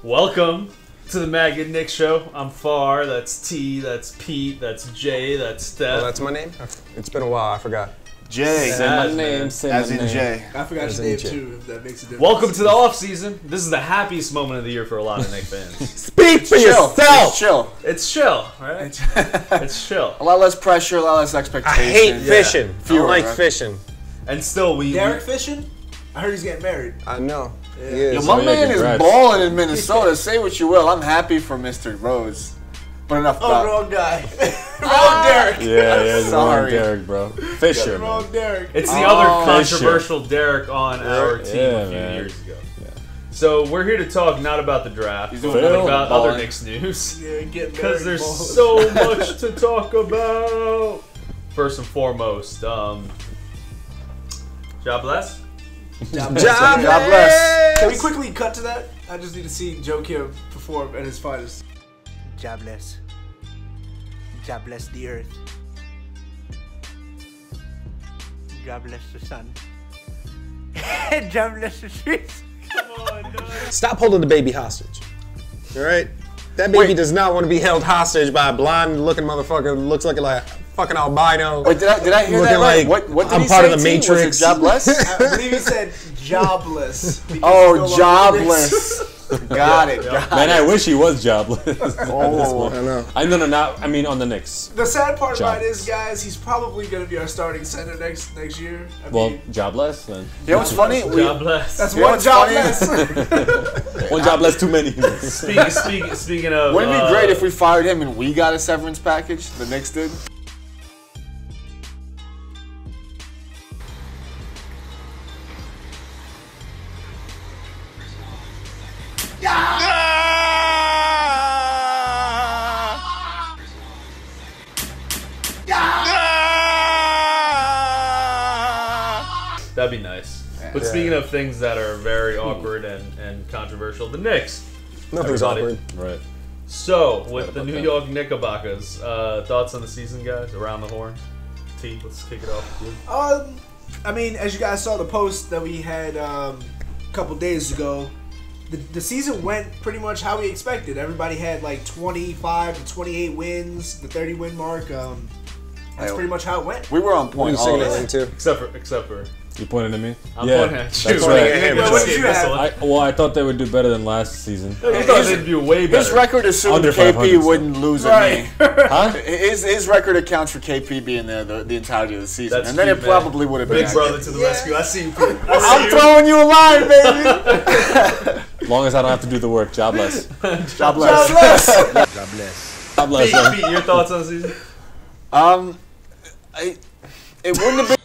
Welcome to the Mad Good Knicks show. I'm Far, that's T, that's Pete, that's Jay, that's Steph. Oh, that's my name? It's been a while, I forgot. Jay. Say my name, as in Jay. I forgot your name too, if that makes a difference. Welcome to the off season. This is the happiest moment of the year for a lot of Knicks fans. Speak for yourself! It's chill. It's chill, right? It's chill. A lot less pressure, a lot less expectation. I hate fishing. Yeah. I Fewer, don't like right? fishing. And still, we... Derek fishing? I heard he's getting married. I know. Yeah. Yo, Yes. my man congrats. is balling in Minnesota. Say what you will. I'm happy for Mr. Rose. But enough Oh, about wrong guy. Wrong Derek. Yeah, the wrong Sorry. Derek, bro. Fisher, man. Wrong Derek. It's the other Fisher. controversial Derek on our team a few man. years ago. Yeah. So we're here to talk not about the draft, He's but doing Phil about balling. other Knicks news. Yeah, getting Because married. there's balls. so much to talk about. First and foremost, job bless. Job Job God bless. Can we quickly cut to that? I just need to see Joe Kim perform at his finest. Jobless. Jobless the earth. Jobless the sun. Jobless the streets. Stop holding the baby hostage. All right? That baby does not want to be held hostage by a blonde-looking motherfucker who looks like a fucking albino. Wait, did I hear Looking that right? like What did I'm he part say, of the T? Matrix. Was it jobless? I believe he said jobless. because he's Oh, no longer jobless. Got it. Yeah. Got Man, it. I wish he was jobless. Oh, I know. I mean on the Knicks. The sad part about it Jobless. is, guys, he's probably going to be our starting center next year. I Well, mean, jobless then. You know what's funny? Job bless. that's you know one what's job funny? less. One job less too many. Speaking of, Wouldn't it be great if we fired him and we got a severance package? The Knicks did. That'd be nice. But speaking of things that are very awkward and controversial, the Knicks. Nothing's Everybody. awkward. Right. So, with the about New that. York Knickerbockers, thoughts on the season, guys? Around the horn. T, let's kick it off with you. I mean, as you guys saw the post that we had a couple days ago, the season went pretty much how we expected. Everybody had like 25 to 28 wins, the 30 win mark. That's pretty much how it went. We were on What are point. you all singing of it us. into? Except for You pointing at me? I'm pointing at you. That's right. Yeah, what did you have? I thought they would do better than last season. I thought they'd do way better. His record assumed Under KP 500, wouldn't lose Right. a knee. Huh? His record accounts for KP being there the entirety of the season, That's and then cute, it man. probably would have been. Big brother to the rescue. I see you. I'm throwing you a line, baby. As long as I don't have to do the work. Jobless. Jobless. Jobless. Pete, your thoughts on the season? It wouldn't have been.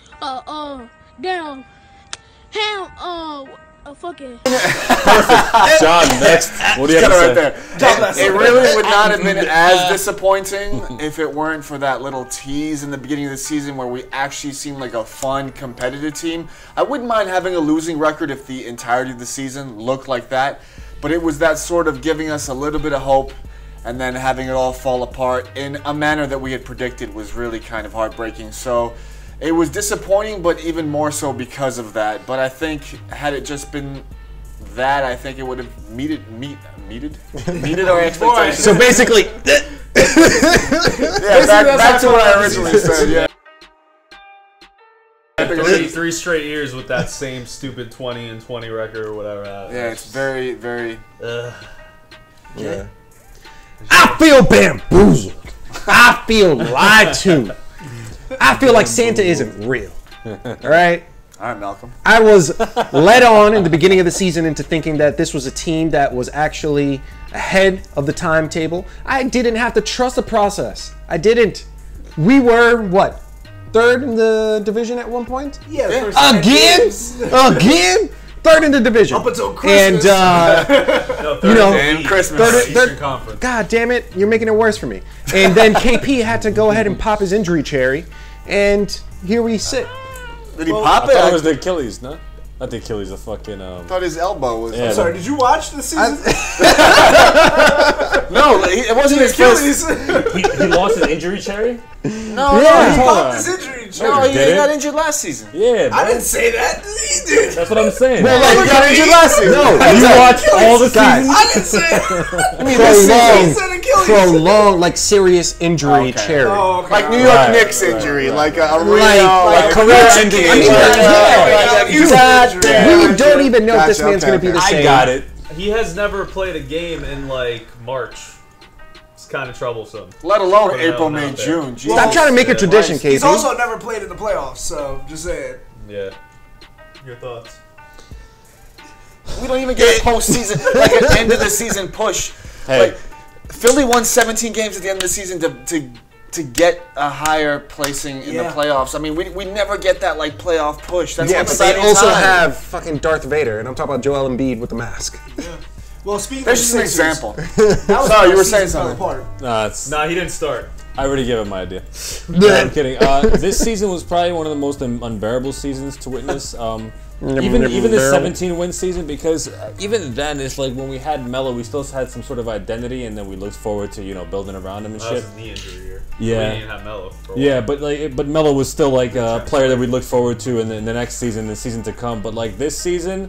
Damn. Hell, fuck it. John, next. What do you have Got to it say? right there. It really would not have been as disappointing if it weren't for that little tease in the beginning of the season where we actually seemed like a fun, competitive team. I wouldn't mind having a losing record if the entirety of the season looked like that, but it was that sort of giving us a little bit of hope and then having it all fall apart in a manner that we had predicted was really kind of heartbreaking. So it was disappointing, but even more so because of that. But I think had it just been that, I think it would have meted our expectations. So basically, Yeah, back to what I originally said. Yeah. Three straight years with that same stupid 20-20 record or whatever. Yeah, it's very, very. yeah. I feel bamboozled. I feel lied to. I feel like Santa isn't real. All right? All right, Malcolm. I was led on in the beginning of the season into thinking that this was a team that was actually ahead of the timetable. I didn't have to trust the process. I didn't. We were, what, third in the division at one point? Yeah, the first 10 Again? games. Again? Third in the division. Up until Christmas. And, you know, Damn Christmas. Eastern Conference. God damn it, you're making it worse for me. And then KP had to go ahead and pop his injury cherry, and here we sit. Did he I pop thought it it? was the Achilles, no? Not the Achilles, the fucking. I thought his elbow was. Yeah, I'm sorry, did you watch the season? No, it wasn't his first. he lost his injury, Cherry? No, Yeah. He no, popped his injury. no, he Did it? got injured last season. Yeah, I bro. didn't say that. He did. That's what I'm saying. Well, like, He got injured last season. No, you watched all the guys. seasons? I didn't say it. I mean, this season. He said Achilles. prolonged, like serious injury, Okay. Cherry. Oh, okay. Like New York Right, Knicks right, injury, right. like a real, Like career-ending I mean, injury. yeah. We don't even know if this Gotcha, man's okay, going to be the okay. same. I got it. He has never played a game in like March. It's kind of troublesome. Let alone Put April, that May, out there. June. Jesus. Stop trying to make a Yeah, tradition, right. Casey. He's also never played in the playoffs, so just saying. Yeah. Your thoughts? We don't even get a postseason, like an end of the season push. Hey. Like Philly won 17 games at the end of the season to get a higher placing in the Yeah. playoffs. I mean, we never get that like playoff push. That's Yeah, an but they exciting also time. have fucking Darth Vader, and I'm talking about Joel Embiid with the mask. Well, speaking There's of just the an Sixers, example. that was Sorry, how you the were saying season fell something. apart. Nah, it's. Nah, he didn't start. I already gave him my idea. No, I'm kidding. This season was probably one of the most unbearable seasons to witness. Even the Unbearable. 17-win season, because even then, it's like when we had Melo, we still had some sort of identity, and then we looked forward to building around him and That was shit. his knee injury year. Yeah. We didn't have Melo for a while. Yeah, but Melo was still like a player that we looked forward to in the next season, the season to come. But like this season,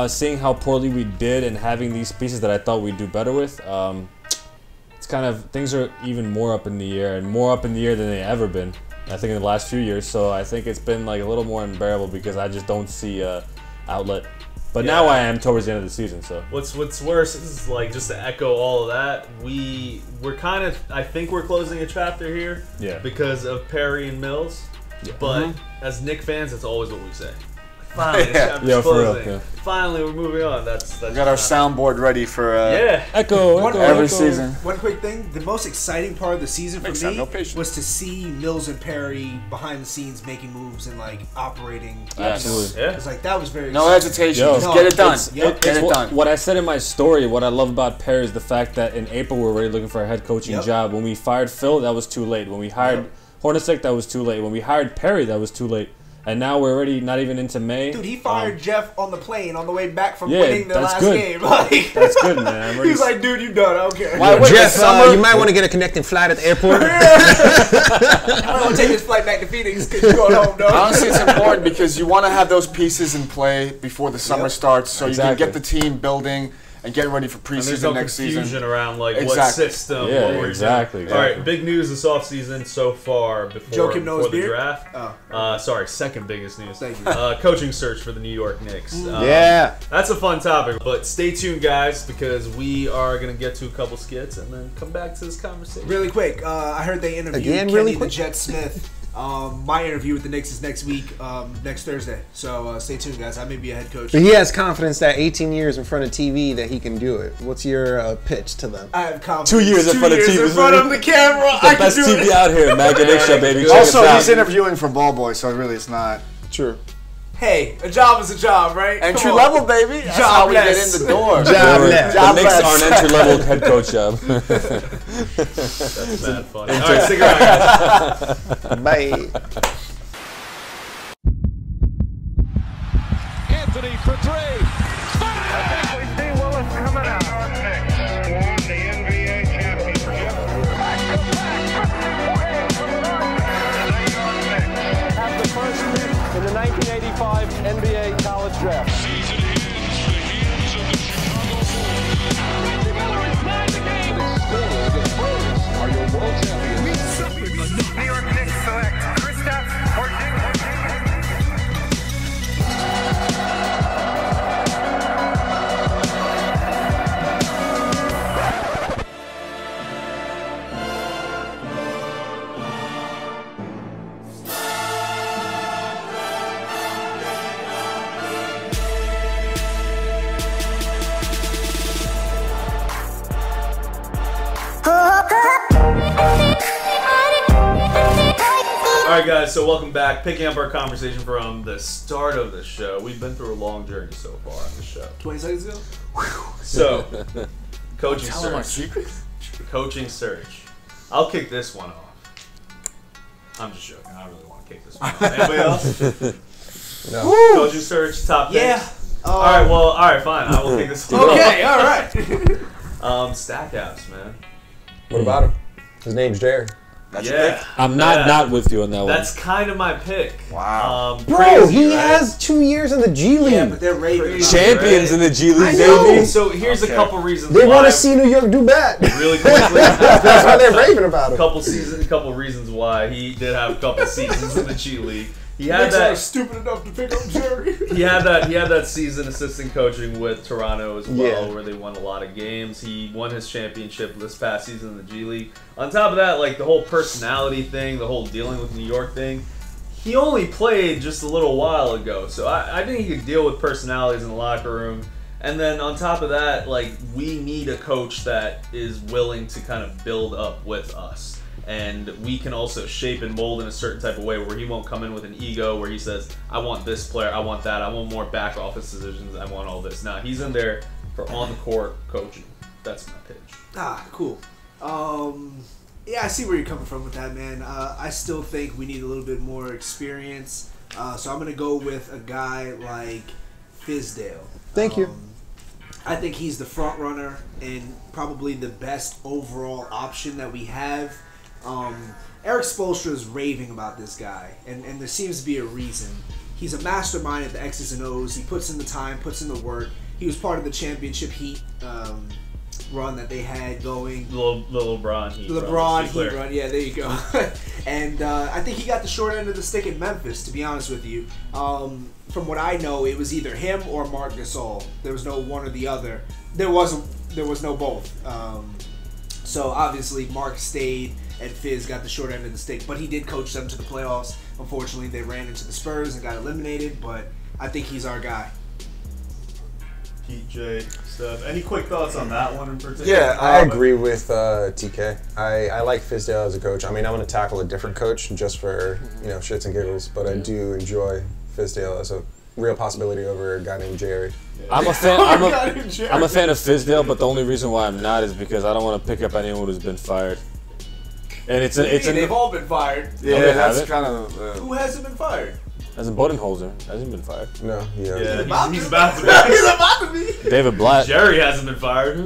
seeing how poorly we did and having these pieces that I thought we'd do better with, it's kind of things are even more up in the air and more up in the air than they ever been. I think in the last few years. So I think it's been like a little more unbearable because I just don't see outlet. But now I am towards the end of the season. So What's worse is like just to echo all of that. We're kind of I think we're closing a chapter here. Yeah. Because of Perry and Mills. Yeah. But as Knicks fans, that's always what we say. Finally, this Yeah. chapter's Yeah, for real, closing. yeah. Finally, we're moving on. That's We got our soundboard ready for Yeah. echo every season. One quick thing: the most exciting part of the season for Knicks have me no patience. was to see Mills and Perry behind the scenes making moves and like operating. Absolutely. Yeah. It's like that was very No exciting. hesitation. Yo. Just get it done. Yep. Get it what, done. what I said in my story, what I love about Perry is the fact that in April we're already looking for a head coaching Yep. job. When we fired Phil, that was too late. When we hired Hornacek, that was too late. When we hired Perry, that was too late. And now we're already not even into May. Dude, he fired Jeff on the plane on the way back from Yeah, winning the that's last good. game. Like, That's good, man. I'm he already was like, "Dude, you done? I don't care. Why, wait, Jeff, the summer, you might want to get a connecting flight at the airport. I don't want to take this flight back to Phoenix because you're going home, dog." honestly, it's important because you want to have those pieces in play before the summer starts, so you Exactly. can get the team building and get ready for And there's no preseason next confusion season. around like what Exactly. system. Yeah, what we're exactly, doing. All right, exactly. big news this offseason so far before, Joakim Noah's before the beard? draft. Oh. Sorry, second biggest news. Thank you. Coaching search for the New York Knicks. Yeah. That's a fun topic, but stay tuned, guys, because we are going to get to a couple skits and then come back to this conversation. Really quick, I heard they interviewed Again, Kenny really the quick? Jet Smith. My interview with the Knicks is next week, next Thursday. So stay tuned, guys. I may be a head coach. But he has confidence that 18 years in front of TV that he can do it. What's your pitch to them? I have confidence. 2 years in front of TV. in front of the camera. I can best do TV it. out here, Maganisha, baby. Check Also, us out. he's interviewing for Ball Boy, so really it's not True. Hey, a job is a job, right? Come entry on. level, baby. That's how we get in Jobless. the door. Jobless. The Knicks Jobless. are an entry-level head coach job. That's mad funny. All right, stick around, guys. Bye. Anthony for three. Have the first pick in the 1985 NBA college draft. New York Knicks select Kristaps Porzingis. All right, guys, so welcome back. Picking up our conversation from the start of the show. We've been through a long journey so far on the show. 20 seconds ago? So, coaching Tell him our search. secrets. Coaching search. I'll kick this one off. I'm just joking. I really want to kick this one off. Anybody else? No. Coaching search, top picks. Yeah. All right, fine. I will take this. Okay, all right. Stackhouse, man. What about him? His name's Jerry. That's a pick. I'm not with you on that one. That's kind of my pick. Wow. Bro, Crazy, he right? has 2 years in the G League. Yeah, but they're raving. Champions in the G League, know. baby. So here's a couple reasons They why. want to see New York do bad. Really quickly. That's why they're raving about him. couple reasons why he did have a couple seasons in the G League. He had Knicks are that. stupid enough to pick up Jerry. He had that season assistant coaching with Toronto as well, Yeah. where they won a lot of games. He won his championship this past season in the G League. On top of that, like the whole personality thing, the whole dealing with New York thing, he only played just a little while ago. So I think he could deal with personalities in the locker room. And then on top of that, like we need a coach that is willing to kind of build up with us. And we can also shape and mold in a certain type of way where he won't come in with an ego where he says, I want this player, I want that, I want more back office decisions, I want all this. Nah, he's in there for on the court coaching. That's my pitch. Cool. Yeah, I see where you're coming from with that, man. I still think we need a little bit more experience. So I'm going to go with a guy like Fizdale. Thank you. I think he's the front runner and probably the best overall option that we have. Eric Spoelstra is raving about this guy, and there seems to be a reason. He's a mastermind at the X's and O's. He puts in the time, puts in the work. He was part of the championship Heat run that they had going. The LeBron Heat run. Yeah, there you go. And I think he got the short end of the stick in Memphis, to be honest with you. From what I know, it was either him or Marc Gasol. There was no one or the other. There was no both. So obviously Mark stayed and Fizz got the short end of the stick, but he did coach them to the playoffs. Unfortunately, they ran into the Spurs and got eliminated, but I think he's our guy. PJ, Steph. Any quick thoughts on that one in particular? Yeah, I agree with TK. I like Fizdale as a coach. I mean, I'm going to tackle a different coach just for shits and giggles, but I do enjoy Fizdale as a real possibility over a guy named Jerry. I'm a fan. I'm a fan of Fizdale, but the only reason why I'm not is because I don't want to pick up anyone who's been fired. And they've all been fired. Yeah, that's kind of. Who hasn't been fired? Hasn't Budenholzer hasn't been fired? No, he's about to be. He's about to be. David Blatt. Jerry hasn't been fired.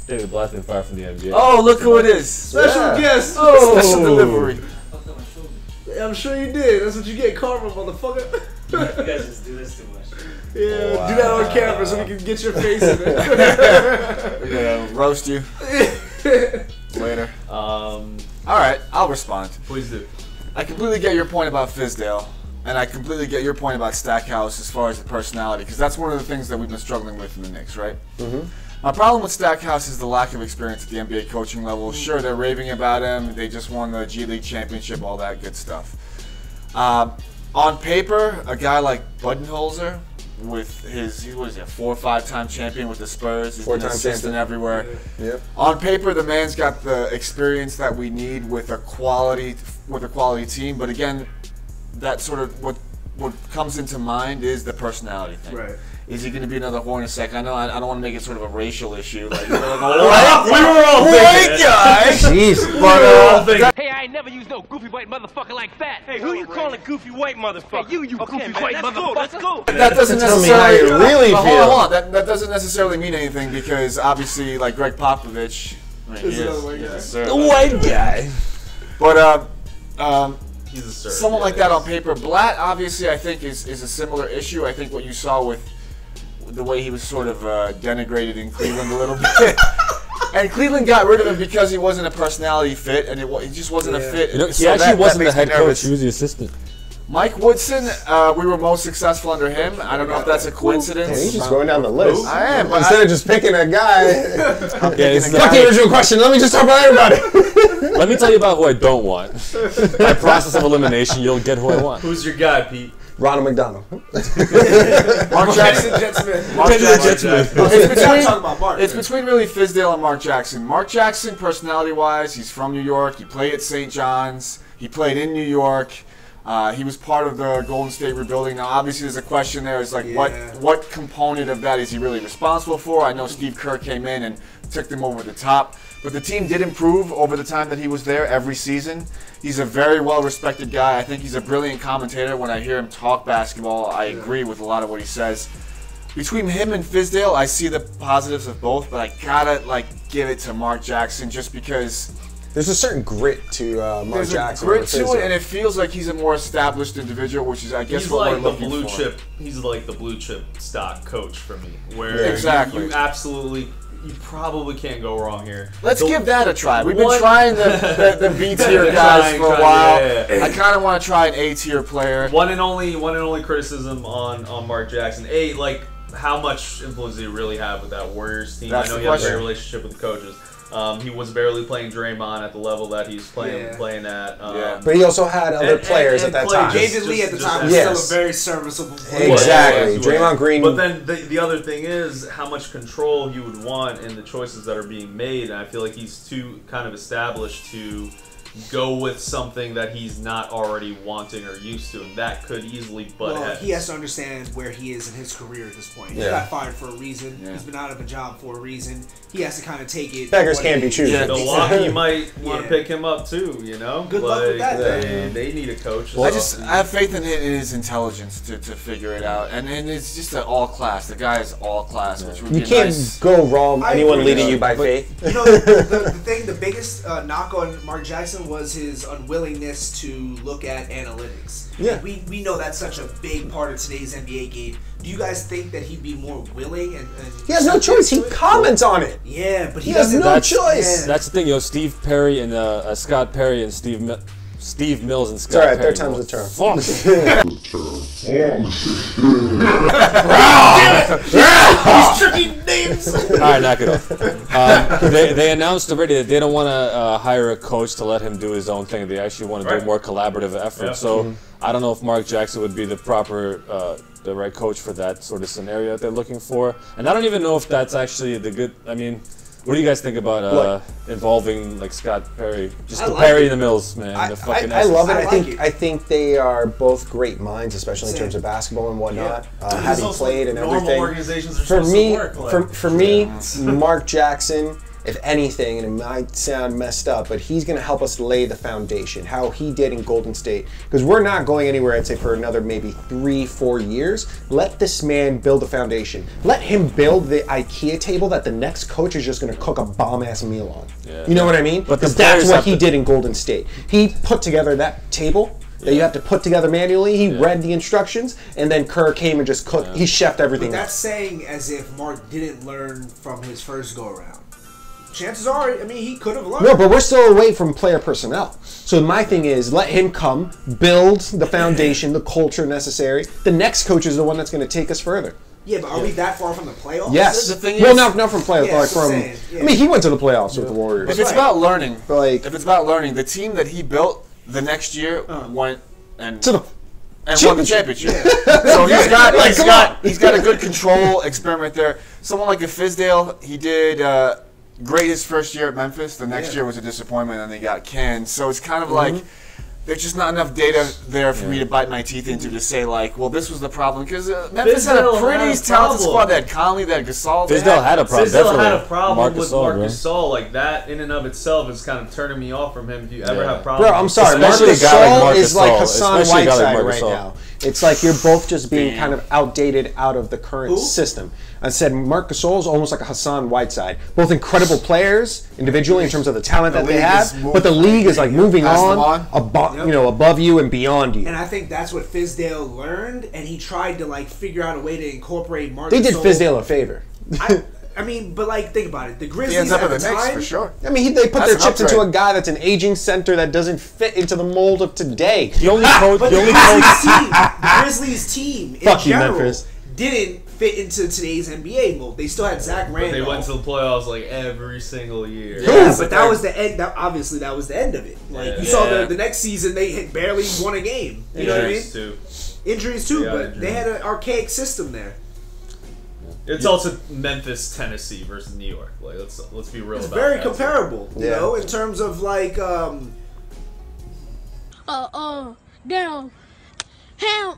David Blatt's been fired from the NBA. Oh, look who it is! Special guest. Oh, special delivery. I'm sure you did. That's what you get, karma, motherfucker. You guys just do this too much. Yeah, do that on camera so we can get your face in it. We're gonna roast you later. All right, I'll respond. Please do. I completely get your point about Fizdale, and I completely get your point about Stackhouse as far as the personality, because that's one of the things that we've been struggling with in the Knicks, right? Mm-hmm. My problem with Stackhouse is the lack of experience at the NBA coaching level. Sure, they're raving about him. They just won the G League championship, all that good stuff. On paper, a guy like Budenholzer, with his, he was a 4 or 5 time champion with the Spurs. He's been assistant everywhere. Yep. On paper, the man's got the experience that we need with a quality team. But again, that sort of what comes into mind is the personality thing. Right. Is he going to be another Hornacek? I know I don't want to make it sort of a racial issue. Like, We were all thinking it. guy. Jeez. But Hey, I ain't never used no goofy white motherfucker like that. Hey, who you calling goofy white motherfucker? Hey, you goofy white motherfucker. Let's go. that doesn't Tell me how necessarily you really but feel. hold on. That doesn't necessarily mean anything because obviously, like Greg Popovich, I mean, he is The white guy. But He's a sir. someone like that on paper, Blatt obviously I think is a similar issue. I think what you saw with the way he was sort of denigrated in Cleveland a little bit. And Cleveland got rid of him because he wasn't a personality fit, and he just wasn't a fit. He So actually that wasn't the makes me head nervous. coach. He was the assistant. Mike Woodson, we were most successful under him. I don't know if that's a coincidence. Hey, he's just going down the list. I am, but Instead of just picking a guy. Yeah, it's Fuck the original question. Let me just talk about everybody. Let me tell you about who I don't want. By process of elimination, you'll get who I want. Who's your guy, Pete? Ronald McDonald. Mark Jackson. Mark Jackson. It's between really Fizdale and Mark Jackson. Mark Jackson, personality-wise, he's from New York. He played at St. John's. He played in New York. He was part of the Golden State rebuilding. Now, obviously, there's a question there. Is like, what component of that is he really responsible for? I know Steve Kerr came in and took them over the top. But the team did improve over the time that he was there every season. He's a very well-respected guy. I think he's a brilliant commentator. When I hear him talk basketball, I agree with a lot of what he says. Between him and Fizdale, I see the positives of both, but I gotta give it to Mark Jackson just because there's a certain grit to Mark Jackson. There's a grit to it, and it feels like he's a more established individual, which is, I guess, what we're looking for. He's like the blue chip stock coach for me, where you absolutely. You probably can't go wrong here. Let's give that a try. We've been trying the B tier guys for a while. I kind of want to try an A tier player. One and only criticism on Mark Jackson. How much influence do you really have with that Warriors team? I know he has a great relationship with the coaches. He was barely playing Draymond at the level that he's playing at. But he also had other players at that time. David Lee at the time was still a very serviceable player. Exactly. Draymond Green. But then the other thing is how much control you would want in the choices that are being made. And I feel like he's too kind of established to go with something that he's not already wanting or used to, and that could easily butt heads. He has to understand where he is in his career at this point. He got fired for a reason. He's been out of a job for a reason. He has to kind of take it. Beggars can't be choosers. Milwaukee might want to pick him up too, you know? Good luck with that. They need a coach. Well, I have faith in his intelligence to figure it out, and it's just an all class. The guy is all class, which would be nice. You can't go wrong. Anyone leading you by faith. You know, the biggest knock on Mark Jackson was his unwillingness to look at analytics. Yeah. We know that's such a big part of today's NBA game. Do you guys think that he'd be more willing? And he has no choice. He comments on it. Yeah, but he has no choice. That's the thing, Steve Perry and Scott Perry and Steve Mills and Scott Perry. Third time's the term. These tricky names. All right, knock it off. They announced already that they don't want to hire a coach to let him do his own thing. They actually want to do a more collaborative effort. So I don't know if Mark Jackson would be the right coach for that sort of scenario that they're looking for. And I don't even know if that's actually the good. I mean, what do you guys think about involving Scott Perry, just the Perry and the Mills, man? I love it. I think they are both great minds, especially in terms of basketball and whatnot. Having played and everything. Organizations are for me, Mark Jackson, if anything, and it might sound messed up, but he's going to help us lay the foundation, how he did in Golden State. Because we're not going anywhere, I'd say, for another maybe 3-4 years. Let this man build a foundation. Let him build the IKEA table that the next coach is just going to cook a bomb-ass meal on. Yeah. You know what I mean? Because that's what he did in Golden State. He put together that table that you have to put together manually. He read the instructions, and then Kerr came and just cooked. He chefed everything. But that's saying as if Mark didn't learn from his first go-around. Chances are, he could have learned. No, but we're still away from player personnel. So my thing is, let him come, build the foundation, the culture necessary. The next coach is the one that's going to take us further. Yeah, but are we that far from the playoffs? Yes. The thing is, not from playoffs. He went to the playoffs with the Warriors. If it's about learning, the team that he built the next year went and won the championship. So he's got a good control experiment there. Someone like a Fizdale, he did great his first year at Memphis. The next year was a disappointment, and they got canned. So it's kind of like there's just not enough data there for me to bite my teeth into to say well, this was the problem, because Memphis had a pretty talented squad. They had Conley, they had Gasol. Fizdale had a problem. Fizdale had a problem with Marc Gasol. That in and of itself is kind of turning me off from him. If you ever have problems, bro, I'm sorry. Marc Gasol is like Hassan Whiteside right now. It's like you're both just being kind of outdated out of the current system. I said Marc Gasol is almost like a Hassan Whiteside. Both incredible players individually in terms of the talent that they have, but the league is moving on above you and beyond you. And I think that's what Fizdale learned, and he tried to figure out a way to incorporate Marc Gasol. They did Fizdale a favor. But think about it. The Grizzlies he ends up at in the Knicks time, for sure. They put their chips into a guy that's an aging center that doesn't fit into the mold of today. The Grizzlies team in general didn't fit into today's NBA mold. They still had Zach Randolph. But they went to the playoffs every single year. Yeah, but that was the end. Obviously, that was the end of it. You saw the next season, they had barely won a game. You know what I mean? Injuries too, but they had an archaic system there. It's also Memphis, Tennessee versus New York. Let's be real. It's very comparable, you know, in terms of damn, him,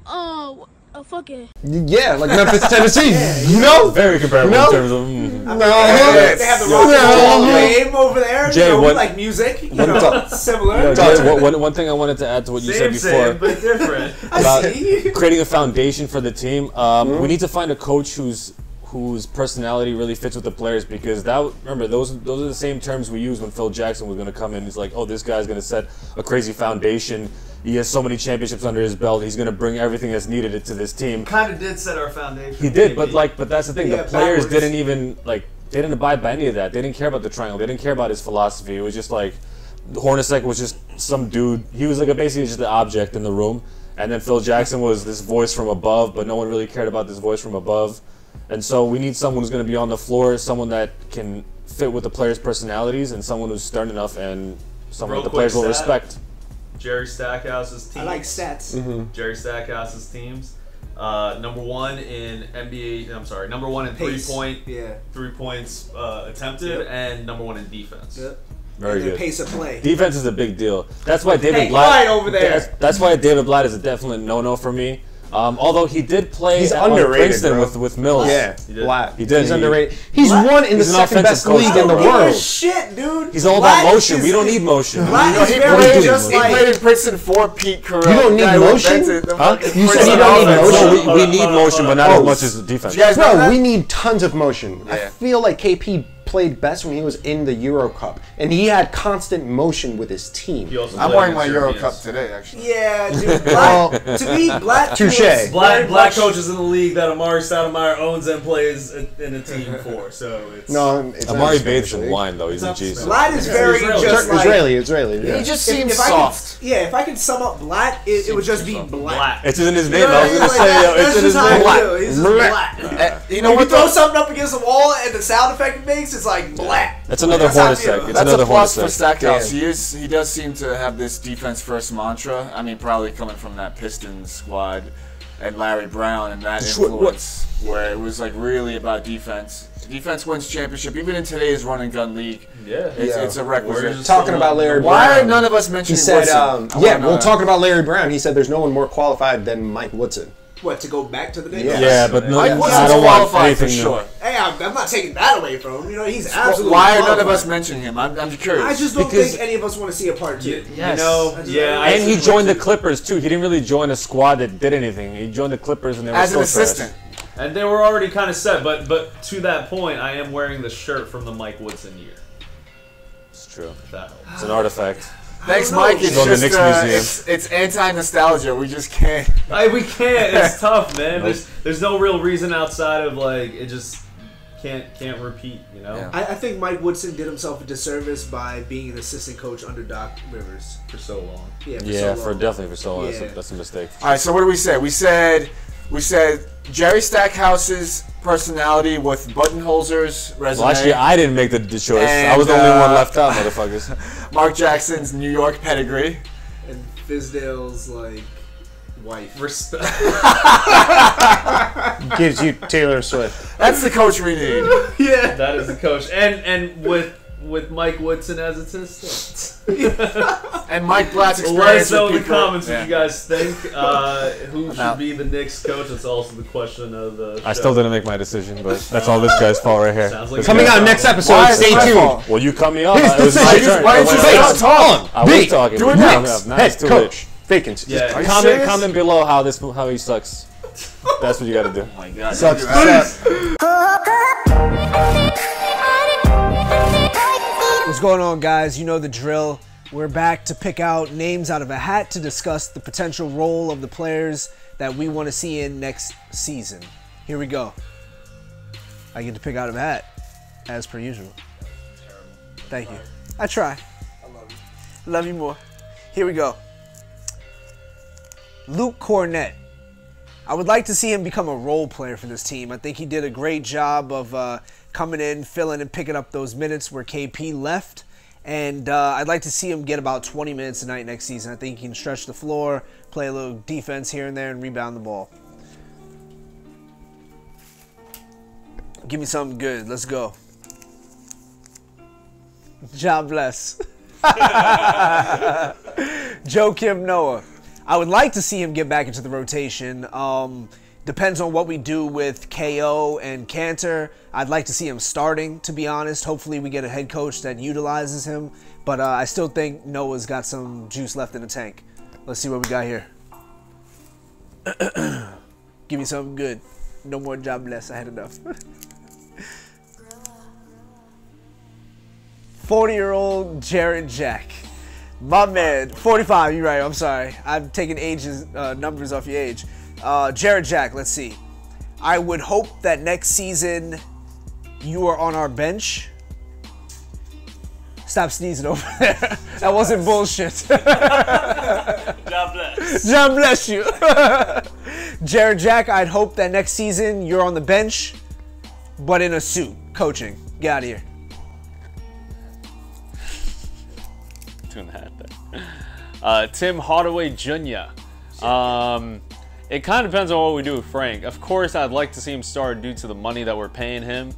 fucking. Yeah, like Memphis, Tennessee. No, very comparable No. in terms of. They have the Rock and Roll game over there. Jay, you know, what- like music, you what- know, similar. One thing I wanted to add to what you said before Same, but different. about creating a foundation for the team. We need to find a coach whose personality really fits with the players, because remember those are the same terms we used when Phil Jackson was going to come in. He's like, oh, this guy's going to set a crazy foundation. He has so many championships under his belt. He's going to bring everything that's needed to this team. Kind of did set our foundation. He did, but that's the thing. Yeah, the players backwards. didn't even they didn't abide by any of that. They didn't care about the triangle. They didn't care about his philosophy. It was just like Hornacek was just some dude. He was like basically just an object in the room. And then Phil Jackson was this voice from above, but no one really cared about this voice from above. And so we need someone who's going to be on the floor, someone that can fit with the players' personalities, and someone who's stern enough and someone Real that the players will quick stat. respect. Jerry Stackhouse's teams. I like stats. Jerry Stackhouse's teams. Number one in NBA. I'm sorry. Number one in Pace. 3 points attempted, and number one in defense. Yep. Very And their good. pace of play. Defense is a big deal. That's why David Hey, Blatt. quiet over there. That's why David Blatt is a definite no-no for me. Although he did play He's on underrated, Princeton bro. with Mills. Yeah, He did. Blatt. He did. He's He- underrated. He's Blatt- one in the He's an second best offensive coach. league in the Give a world. shit, dude. He's all about Blatt motion. is- We don't need motion. Blatt No, is he very played, just he like. played in Princeton for Pete Carell. You don't the need guy who motion? invented the Huh? fucking You said Princeton you don't need offense. motion? No, we need motion, but not Oh. as much as defense. You guys know Bro, that? we need tons of motion. I Yeah. feel like KP played best when he was in the Euro Cup, and he had constant motion with his team. He also I'm played wearing my against Euro Europeans. Cup today, actually. Yeah, dude. Blatt, to me, Blatt Touche. was very Black much- coaches in the league that Amari Stoudemire owns and plays in a team for. So it's No, it's Amari not bathes in Israeli. wine, though. He's a Jesus. Blatt is very Israeli. just like. Israeli. Yeah. He just If- seems if I could- soft. if I could sum up Blatt, it would just be Blatt. black. It's in his You name. know I was what gonna mean? say, Like, yo, it's that's in his just how name. I feel. He's just Blatt. You know If you what? throw though? something up against the wall and the sound effect it makes, it's like Blatt. That's another That's how I Hornacek. feel. It's That's another a plus for Hornacek. Stackhouse. He does seem to have this defense first mantra. I mean, probably coming from that Pistons squad and Larry Brown and that influence, where it was like really about defense. Defense wins championship, even in today's run and gun league. Yeah. It's a requisite. Warriors Talking about Larry Why are Brown. none of us He mentioning said, Woodson? I wanna know well, that. talking about Larry Brown, he said there's no one more qualified than Mike Woodson. What, to go back to the Knicks? Yeah. Yeah, but no, Mike I Woodson's don't want qualified for anything. sure. Hey, I'm not taking that away from him. You know, he's absolutely Why are none of qualified. us mentioning him? I'm curious. I just don't Because- think any of us want to see a part two. Yes. You know, yeah. I And he just joined the went to- Clippers too. He didn't really join a squad that did anything. He joined the Clippers and they were As an so trash. assistant. And they were already kind of set, but to that point, I am wearing the shirt from the Mike Woodson year. It's true. If that helps. It's an artifact. Thanks, I don't know. Mike. It's on the just Knicks Museum. it's anti-nostalgia. We just can't. We can't. It's tough, man. There's no real reason outside of like it just can't repeat. You know. Yeah. I think Mike Woodson did himself a disservice by being an assistant coach under Doc Rivers. For so long. Yeah, Yeah, so for long. definitely for so long. Yeah. That's a mistake. All right. So what do we say? We said Jerry Stackhouse's personality with Buttonholzer's resume. Well, actually, I didn't make the choice. I was the And, only one left out, motherfuckers. Mark Jackson's New York pedigree. And Fizdale's like wife. Respect. Gives you Taylor Swift. That's the coach we need. Yeah. That is the coach, and with Mike Woodson as assistant. And Mike Blatt's Well, let us experience know in with the people. comments what you guys think. Who should out. be the Knicks coach? That's also the question of the I show. still didn't make my decision, but that's all this guy's fault right here. Sounds like Coming a out good next problem. episode, Why is stay it my tuned. fault? Well, you cut me off. His It was my decision. turn. Why I didn't you went stay first. on top? I was B. talking. Do but it you cut next. me off. Nah, Hey, it's too coach. Vacancy. Yeah. Are you Comment, serious? comment below how he sucks. That's what you got to do. Oh my God. Sucks. What's going on, guys? You know the drill. We're back to pick out names out of a hat to discuss the potential role of the players that we want to see in next season. Here we go. I get to pick out of a hat, as per usual. Thank you. I try. I love you. Love you more. Here we go. Luke Cornett. I would like to see him become a role player for this team. I think he did a great job of coming in, filling, and picking up those minutes where KP left. And I'd like to see him get about 20 minutes a night next season. I think he can stretch the floor, play a little defense here and there, and rebound the ball. Give me something good. Let's go. God bless. Joakim Noah. I would like to see him get back into the rotation. Depends on what we do with KO and Cantor. I'd like to see him starting, to be honest. Hopefully we get a head coach that utilizes him. But I still think Noah's got some juice left in the tank. Let's see what we got here. Give me something good. No more jobless. I had enough. 40-year-old Jared Jack. My man. 45, you're right. I'm sorry. I'm taking ages, numbers off your age. Jared Jack, let's see. I would hope that next season you are on our bench. Stop sneezing over there. That wasn't bullshit. God bless. God bless you. Jared Jack, I'd hope that next season you're on the bench, but in a suit, coaching. Get out of here. 2.5 there. Tim Hardaway Jr. It kind of depends on what we do with Frank. Of course, I'd like to see him start due to the money that we're paying him.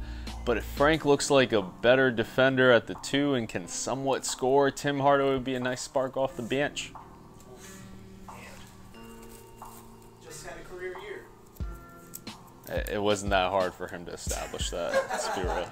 But if Frank looks like a better defender at the 2 and can somewhat score, Tim Hardaway would be a nice spark off the bench. Just had a career year. It wasn't that hard for him to establish that. Let's be real.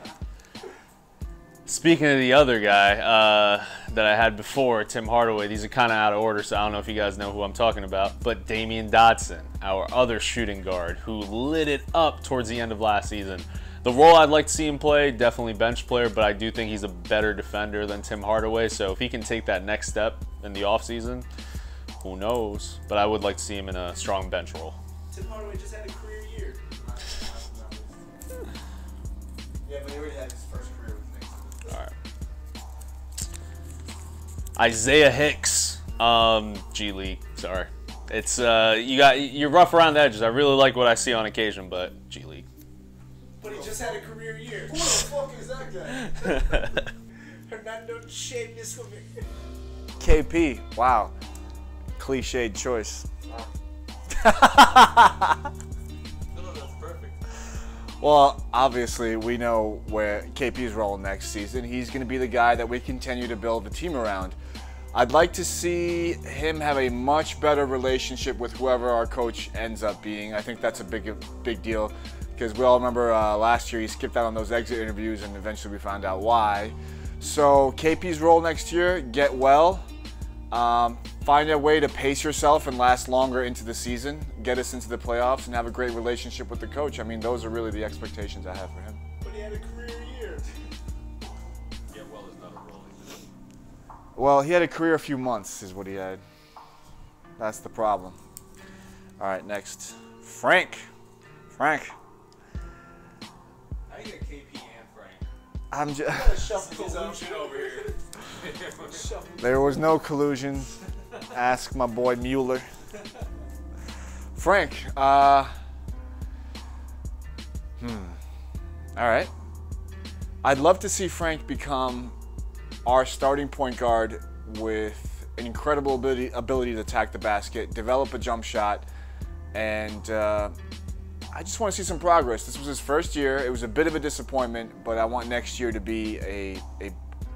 Speaking of the other guy that I had before, Tim Hardaway, these are kind of out of order, so I don't know if you guys know who I'm talking about, but Damian Dotson, our other shooting guard, who lit it up towards the end of last season. The role I'd like to see him play, definitely bench player, but I do think he's a better defender than Tim Hardaway, so if he can take that next step in the offseason, who knows? But I would like to see him in a strong bench role. Tim Hardaway just had a career year. Yeah, but he already had his first career with Knicks. All right. Isaiah Hicks, G League. Sorry, it's you're rough around the edges. I really like what I see on occasion, but G League. But he just had a career year. Who the fuck is that guy? Hernando shaved this for me. KP, wow. Cliched choice. Well, obviously, we know where KP's role next season. He's going to be the guy that we continue to build the team around. I'd like to see him have a much better relationship with whoever our coach ends up being. I think that's a big deal, because we all remember last year he skipped out on those exit interviews and eventually we found out why. So KP's role next year, get well. Find a way to pace yourself and last longer into the season, get us into the playoffs, and have a great relationship with the coach. I mean, those are really the expectations I have for him. But he had a career year. Get well is not a role. Well, he had a career a few months is what he had. That's the problem. All right, next. Frank. How you get KP and Frank? I'm just... Collusion over here. There was no collusion. Ask my boy Mueller. Frank, all right. I'd love to see Frank become our starting point guard with an incredible ability to attack the basket, develop a jump shot, and I just want to see some progress. This was his first year. It was a bit of a disappointment, but I want next year to be a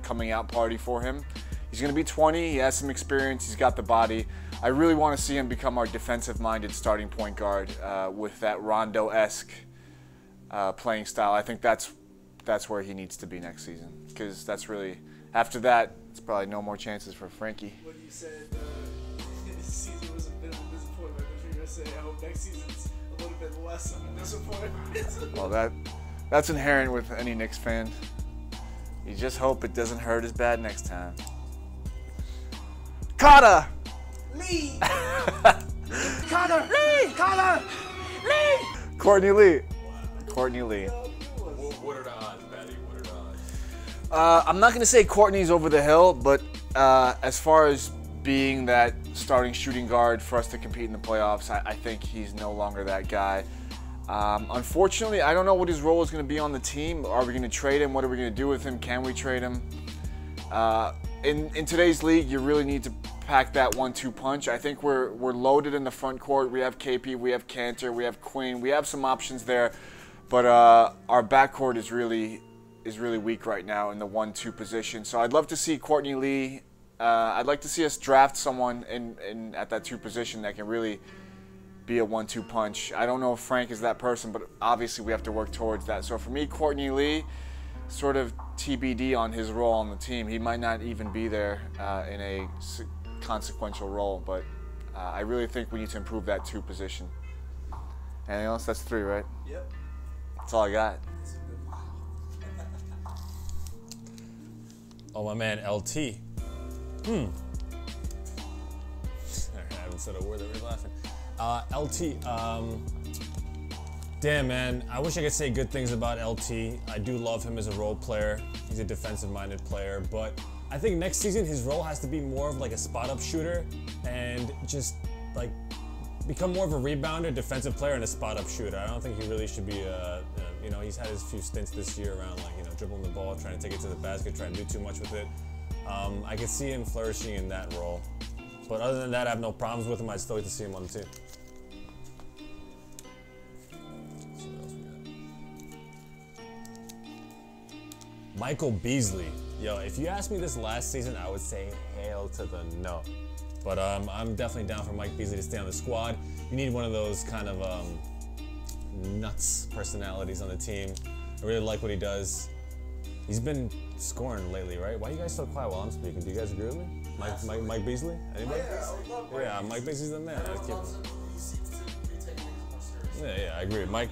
coming out party for him. He's going to be 20. He has some experience. He's got the body. I really want to see him become our defensive-minded starting point guard with that Rondo-esque playing style. I think that's where he needs to be next season, because that's really, after that, it's probably no more chances for Frankie. When you said this season was a bit of a disappointment, I was going to say I hope next season's a little bit less of a disappointment. Well, that's inherent with any Knicks fan. You just hope it doesn't hurt as bad next time. Carter! Lee! Carter! Lee! Carter! Lee! Courtney Lee. Courtney Lee. What are the odds, Patty? What are the odds? I'm not going to say Courtney's over the hill, but as far as being that starting shooting guard for us to compete in the playoffs, I think he's no longer that guy. Unfortunately, I don't know what his role is going to be on the team. Are we going to trade him? What are we going to do with him? Can we trade him? In today's league, you really need to pack that 1-2 punch. I think we're loaded in the front court. We have KP, we have Cantor, we have Quinn. We have some options there, but our backcourt is really weak right now in the 1-2 position. So I'd love to see Courtney Lee I'd like to see us draft someone in at that 2 position that can really be a 1-2 punch. I don't know if Frank is that person, but obviously we have to work towards that. So for me, Courtney Lee, sort of TBD on his role on the team. He might not even be there in a consequential role, but I really think we need to improve that 2 position. Anything else? That's 3, right? Yep. That's all I got. Oh, my man, LT. I haven't said a word, that we're laughing. LT, damn, man, I wish I could say good things about LT. I do love him as a role player. He's a defensive-minded player, but I think next season his role has to be more of like a spot-up shooter and just like become more of a rebounder, defensive player, and a spot-up shooter. I don't think he really should be, you know, he's had his few stints this year around like, you know, dribbling the ball, trying to take it to the basket, trying to do too much with it. I could see him flourishing in that role. But other than that, I have no problems with him. I'd still like to see him on the team. Michael Beasley. Yo, if you asked me this last season, I would say hail to the no. But I'm definitely down for Mike Beasley to stay on the squad. You need one of those kind of nuts personalities on the team. I really like what he does. He's been scoring lately, right? Why are you guys so quiet while I'm speaking? Do you guys agree with me? Mike Beasley? Anybody? Yeah, Mike Beasley's the man. Yeah, I agree. Mike.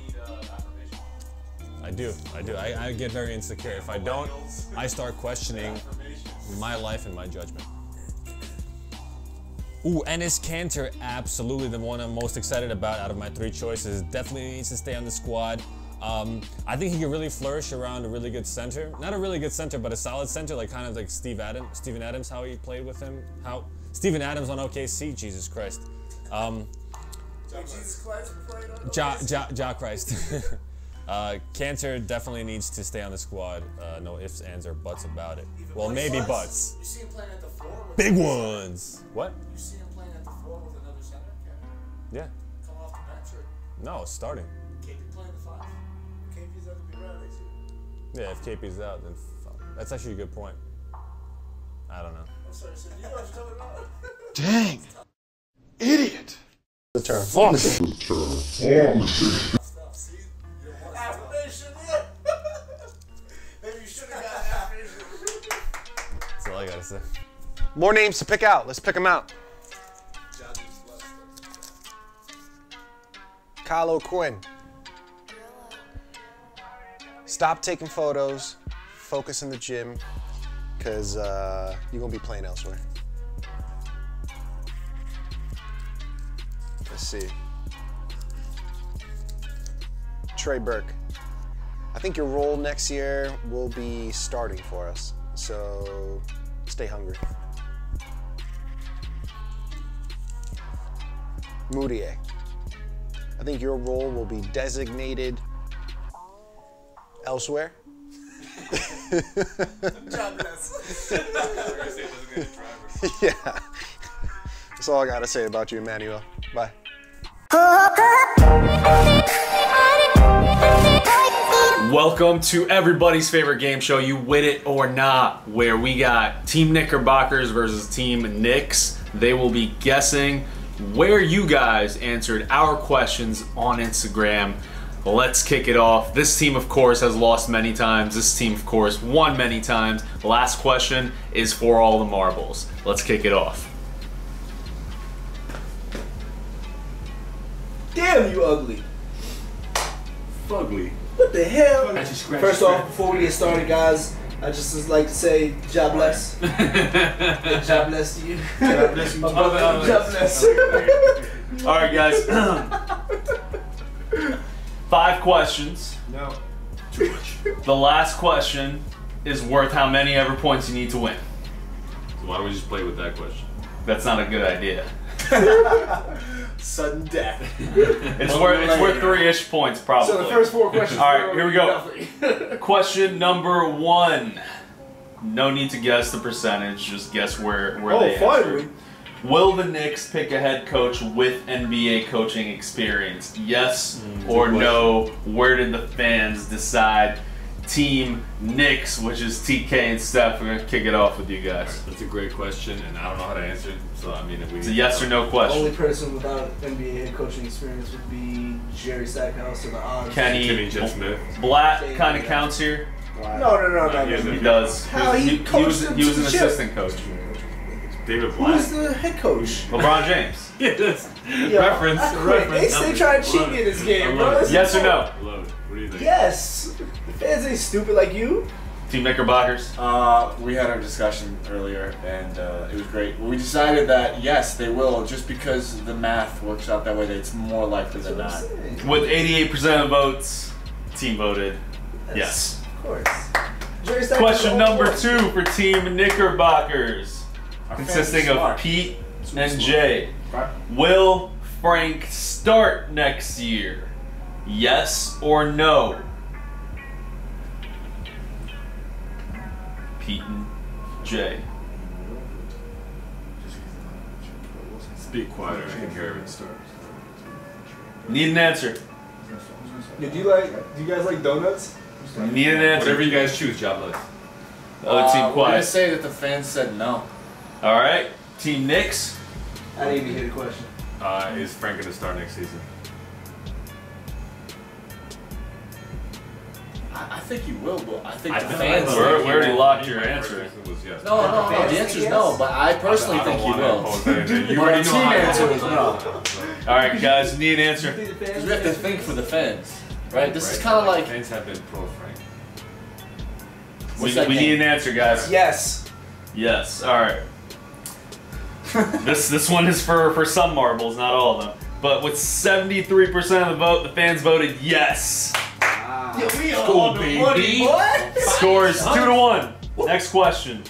I do. I get very insecure. If I don't, I start questioning my life and my judgment. Ooh, Enes Kanter, absolutely the one I'm most excited about out of my 3 choices. Definitely needs to stay on the squad. I think he could really flourish around a really good center. Not a really good center, but a solid center, like kind of like Steven Adams, how he played with him. Steven Adams on OKC, Jesus Christ. Jesus Christ played on Ja Christ. Kanter definitely needs to stay on the squad. No ifs, ands, or buts about it. Well, maybe buts. You see him playing at the 4? Big ones. What? You see him playing at the 4 with another center? Yeah. Come off the bench or? No, starting. KP playing the 5? KP's at the big round next year. Yeah, if KP's out, then that's actually a good point. I don't know. I'm sorry, so you know what you're talking about? Dang. Idiot. The term. Affirmation, yeah. Maybe you should have got affirmation. That's all I gotta say. More names to pick out. Let's pick them out. Kyle O'Quinn. Stop taking photos. Focus in the gym, because you're going to be playing elsewhere. Let's see. Trey Burke. I think your role next year will be starting for us, so stay hungry. Moutier. I think your role will be designated elsewhere. Jobless. Yeah. That's all I gotta say about you, Emmanuel. Bye. Welcome to everybody's favorite game show, You Wit It or Not, where we got Team Knickerbockers versus Team Knicks. They will be guessing where you guys answered our questions on Instagram. Let's kick it off. This team, of course, has lost many times. This team, of course, won many times. The last question is for all the marbles. Let's kick it off. Damn, you ugly. Fugly. What the hell? First off, before we get started, guys, I just like to say jobless. Jobless to you. Jobless. Jobless. All right, guys. 5 questions. No. The last question is worth how many ever points you need to win. So why don't we just play with that question? That's not a good idea. Sudden death. It's worth 3-ish points, probably. So the first 4 questions. All right, here we go. Question number 1. No need to guess the percentage. Just guess where they answered. Will the Knicks pick a head coach with NBA coaching experience? Yes or no? Where did the fans decide? Team Knicks, which is TK and Steph. We're gonna kick it off with you guys. That's a great question, and I don't know how to answer it. So I mean, if we It's a yes or no The question. only person without NBA head coaching experience would be Jerry Stackhouse or the odds. Kenny Jeff Smith. Blatt kind of counts here. No. He does. How he he coached them was to an the chip. assistant coach. David Blatt. Who's the head coach? LeBron James. Yes. Yo, Reference. I quit. Reference. They try to cheat me in this game, bro. This is Yes or fun. no? I love it. What do you think? Yes. The fans ain't stupid like you. Team Knickerbockers. We had our discussion earlier, and it was great. We decided that yes, they will, just because the math works out that way. That it's more likely than not. With 88% of votes, team voted yes. Of course. Jerry Stackhouse Question on number board. 2 for Team Knickerbockers, Our consisting fans are of smart. Pete Super and smart. Jay. Right. Will Frank start next year? Yes or no? Pete and Jay. Speak quieter. I can hear it. Need an answer. Do you guys like donuts? Need an answer. Whatever you guys choose, jobless. Other team We're gonna quiet. say that the fans said no. All right. Team Knicks. I didn't even hear the question. Is Frank going to start next season? I think he will, but I think I the think fans. I We think he already will. locked your My answer. first was yes. No, the fans answer is say no, yes. but I personally I think don't he wanna will. oppose that. You But already the know team how I answer feel. is no. All right, guys. Need an answer. Because we have to think for the fans, right? This is kind of like. Fans have been pro Frank. What's We that need game? an answer, guys. Yes. Yes. All right. This one is for some marbles, not all of them. But with 73% of the vote, the fans voted yes. We School, on the money, baby. what? Scores 2-1. Next question.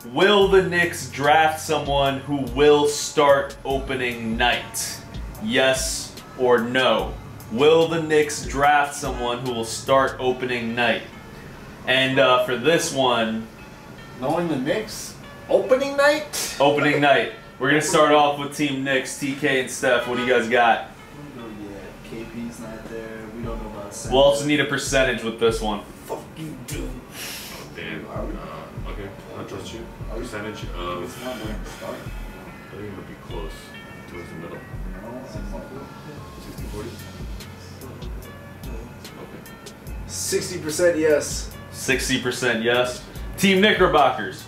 Will the Knicks draft someone who will start opening night? Yes or no? Will the Knicks draft someone who will start opening night? And for this one, Knowing the Knicks, opening night. opening night, we're going to start off with Team Knicks, TK and Steph. What do you guys got? Yeah, KP's not there. We don't know about Sam. We'll also need a percentage with this one. Fuck you, dude. Dan, okay, I trust you. Percentage of. I think it would be close towards the middle. 60-40? Okay. 60% yes. 60% yes. Team Knickerbockers.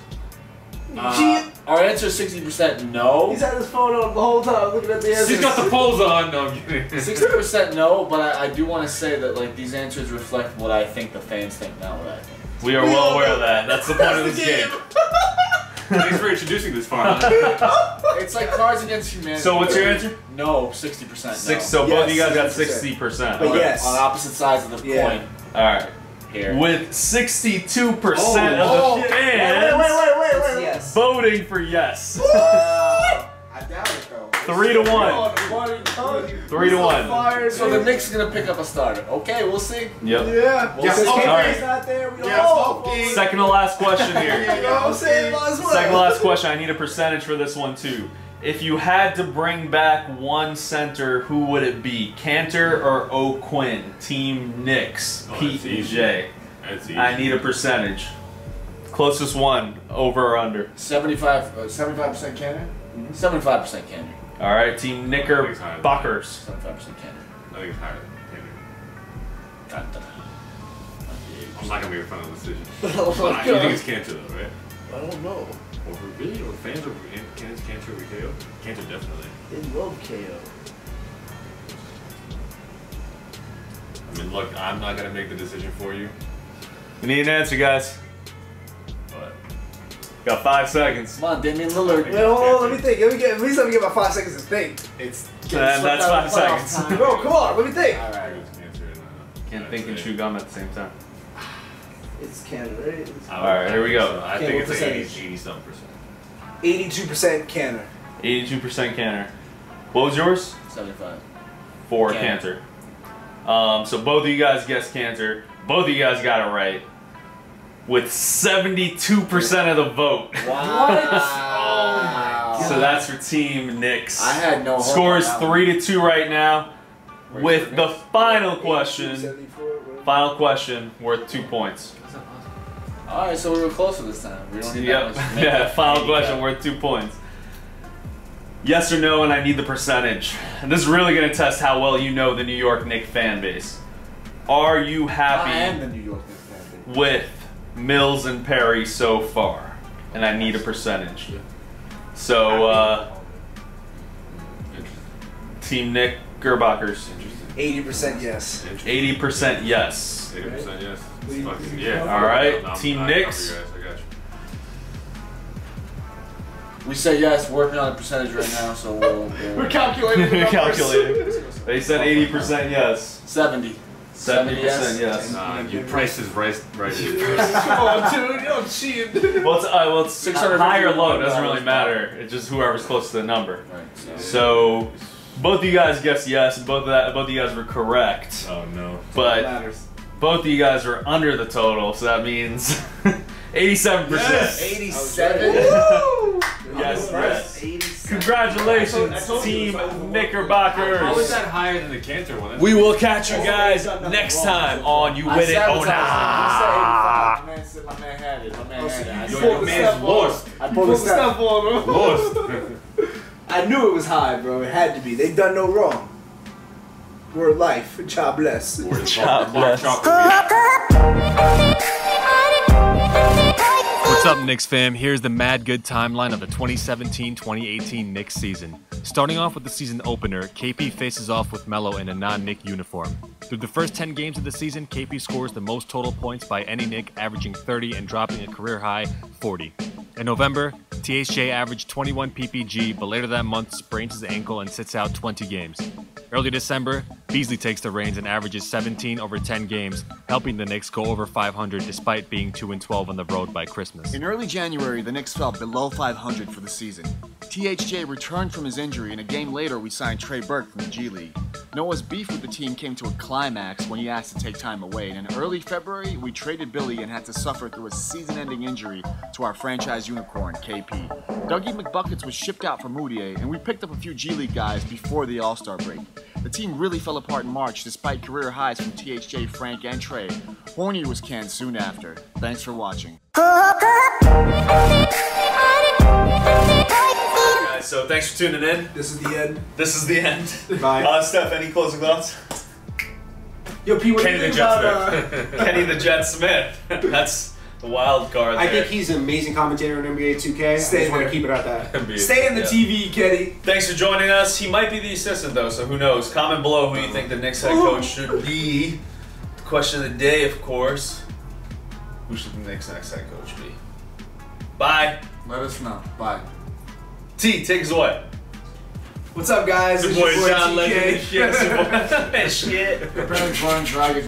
Our answer is 60% no. He's had his phone on the whole time looking at the answers. She's got the polls on. No, I'm kidding. 60% no, but I do want to say that like these answers reflect what I think the fans think, not what I think. We are well aware of that. That's the point of this game. Thanks for introducing this far. It's like Cards Against Humanity. So what's your answer? No, 60% no. So both of you guys got 60%. 60%. But Okay. yes. On opposite sides of the Yeah. coin All right. here. With 62% of the Wait, fans wait. Yes. voting for yes. I doubt it though. 3-1. 3-1. So the Knicks are gonna pick up a starter. Okay, we'll see. Yep. Yeah. Yes, Because okay. KP's not there. We don't know. Second to last question here. You know what I'm saying? Might as well. Second to last question. I need a percentage for this one too. If you had to bring back one center, who would it be? Cantor or O'Quinn? Team Knicks. Oh, Pete that's and easy. Jay. That's easy. I need a percentage. Closest one, over or under. 75% Cannon? 75% Cannon. All right, Team Knickerbockers. 75% Cannon. I think it's higher than Cantor. I'm not gonna make a final decision. Oh, You think it's Cantor though, right? I don't know. Over really? Or fans over Cantor over KO? Cantor definitely. They love KO. I mean, look, I'm not gonna make the decision for you, We need an answer, guys. but Got 5 seconds. Come on, Damian Lillard. Wait, hold on. Let me think. At least let me get my 5 seconds to think. It's That's 5 seconds. Bro, come on. Let me think. All right. it's Cantor. Can't think and chew gum at the same time. It's Canada, right? Alright, here we go. I Okay, think what it's like percentage? 80-something percent. 82% Canada. 82% Cantor. What was yours? 75. For Cantor. Cantor. So both of you guys guessed Cantor. Both of you guys got it right. With 72% of the vote. Wow. So that's for Team Knicks. I had no hope Scores on that one. 3-2 right now. With the final question. 74, whatever. Final question worth 2 points. All right, so we were closer this time. We don't need that much. Yeah, final question worth 2 points. Yes or no, and I need the percentage. And this is really going to test how well you know the New York Knicks fan base. Are you happy I am the New York Knicks fan base. with Mills and Perry so far? And I need a percentage. So, Team Knickerbockers. 80% yes. 80% yes. 80% yes. Fucking yeah. All right, No, Team I Knicks. got you. We say yes, working on a percentage right now, so We're calculating. We're calculating. They said 80% yes. 70. 70% yes. Nah, you priced his right. Come on, dude, you're cheating. Well, it's 650 high or low. It doesn't really matter. It's just whoever's close to the number. Right. So, both of you guys guessed yes, and both of you guys were correct. Oh no. But both of you guys were under the total, so that means 87%. Yes. 87. Yes. Congratulations, Team Knickerbockers. How is that higher than the Cantor one? We will catch you guys next time on You Win It or Not. My man had it. My man had it. Your man's lost. I pulled the stuff on him. Lost. I knew it was high, bro. It had to be. They've done no wrong. We're life. God bless. God bless. What's up, Knicks fam? Here's the mad good timeline of the 2017-2018 Knicks season. Starting off with the season opener, KP faces off with Melo in a non-Knick uniform. Through the first 10 games of the season, KP scores the most total points by any Knick, averaging 30 and dropping a career-high 40. In November, THJ averaged 21 PPG, but later that month sprains his ankle and sits out 20 games. Early December, Beasley takes the reins and averages 17 over 10 games, helping the Knicks go over 500 despite being 2-12 on the road by Christmas. In early January, the Knicks fell below 500 for the season. THJ returned from his injury, and a game later we signed Trey Burke from the G League. Noah's beef with the team came to a climax when he asked to take time away, and in early February, we traded Billy and had to suffer through a season-ending injury to our franchise unicorn, KP. Dougie McBuckets was shipped out for Moutier, and we picked up a few G League guys before the All-Star break. The team really fell apart in March despite career highs from THJ, Frank, and Trey. Hornier was canned soon after. Thanks for watching. Guys, so thanks for tuning in. This is the end. This is the end. Bye. Steph, any closing thoughts? Yo, P, what do you Kenny the think Jet about, Smith. Kenny the Jet Smith. That's the wild card there. I think he's an amazing commentator in NBA 2K. I just want to keep it at that. Stay in the TV, Kenny. Thanks for joining us. He might be the assistant, though, so who knows? Comment below who you think the Knicks head coach should be. The question of the day, of course. Who should the Knicks next head coach be? Bye. Let us know. Bye. T, take us away. What's up, guys? It's It's your your boy boy John TK. Legend. Shit. Your parents run dragons.